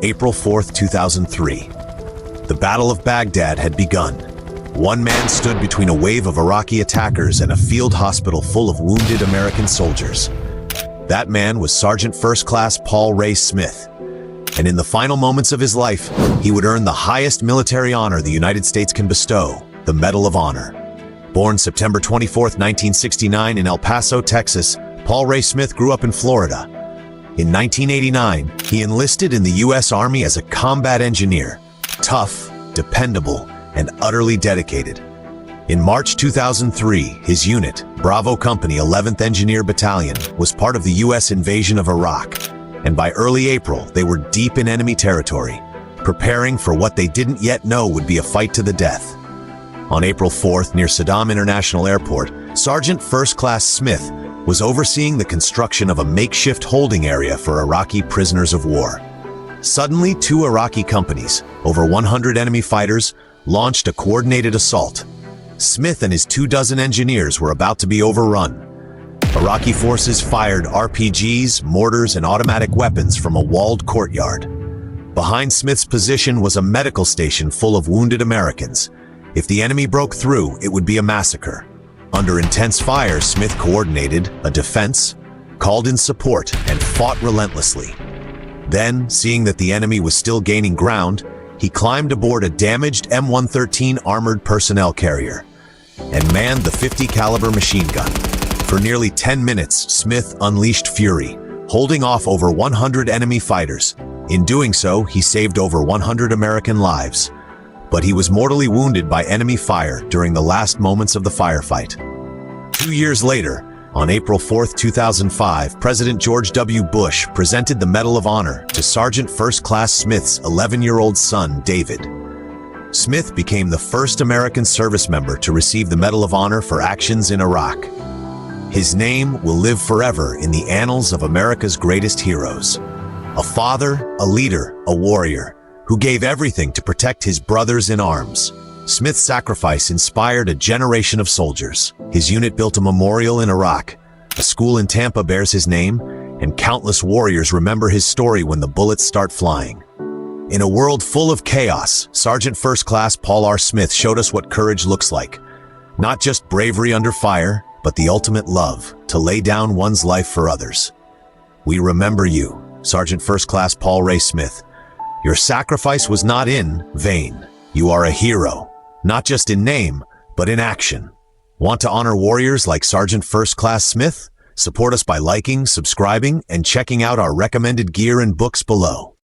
April 4, 2003. The Battle of Baghdad had begun. One man stood between a wave of Iraqi attackers and a field hospital full of wounded American soldiers. That man was Sergeant First Class Paul Ray Smith. And in the final moments of his life, he would earn the highest military honor the United States can bestow, the Medal of Honor. Born September 24, 1969 in El Paso, Texas, Paul Ray Smith grew up in Florida. In 1989, he enlisted in the U.S. Army as a combat engineer, tough, dependable, and utterly dedicated. In March 2003, his unit, Bravo Company 11th Engineer Battalion, was part of the U.S. invasion of Iraq, and by early April, they were deep in enemy territory, preparing for what they didn't yet know would be a fight to the death. On April 4th, near Saddam International Airport, Sergeant First Class Smith was overseeing the construction of a makeshift holding area for Iraqi prisoners of war. Suddenly, two Iraqi companies, over 100 enemy fighters, launched a coordinated assault. Smith and his 24 engineers were about to be overrun. Iraqi forces fired RPGs, mortars, and automatic weapons from a walled courtyard. Behind Smith's position was a medical station full of wounded Americans. If the enemy broke through, it would be a massacre. Under intense fire, Smith coordinated a defense, called in support, and fought relentlessly. Then, seeing that the enemy was still gaining ground, he climbed aboard a damaged M113 armored personnel carrier and manned the 50 caliber machine gun. For nearly 10 minutes, Smith unleashed fury, holding off over 100 enemy fighters. In doing so, he saved over 100 American lives. But he was mortally wounded by enemy fire during the last moments of the firefight. 2 years later, on April 4, 2005, President George W. Bush presented the Medal of Honor to Sergeant First Class Smith's 11-year-old son, David. Smith became the first American service member to receive the Medal of Honor for actions in Iraq. His name will live forever in the annals of America's greatest heroes. A father, a leader, a warrior, who gave everything to protect his brothers in arms. Smith's sacrifice inspired a generation of soldiers. His unit built a memorial in Iraq. A school in Tampa bears his name, and countless warriors remember his story when the bullets start flying. In a world full of chaos, Sergeant First Class Paul R. Smith showed us what courage looks like. Not just bravery under fire, but the ultimate love, to lay down one's life for others. We remember you, Sergeant First Class Paul Ray Smith. Your sacrifice was not in vain. You are a hero, not just in name, but in action. Want to honor warriors like Sergeant First Class Smith? Support us by liking, subscribing, and checking out our recommended gear and books below.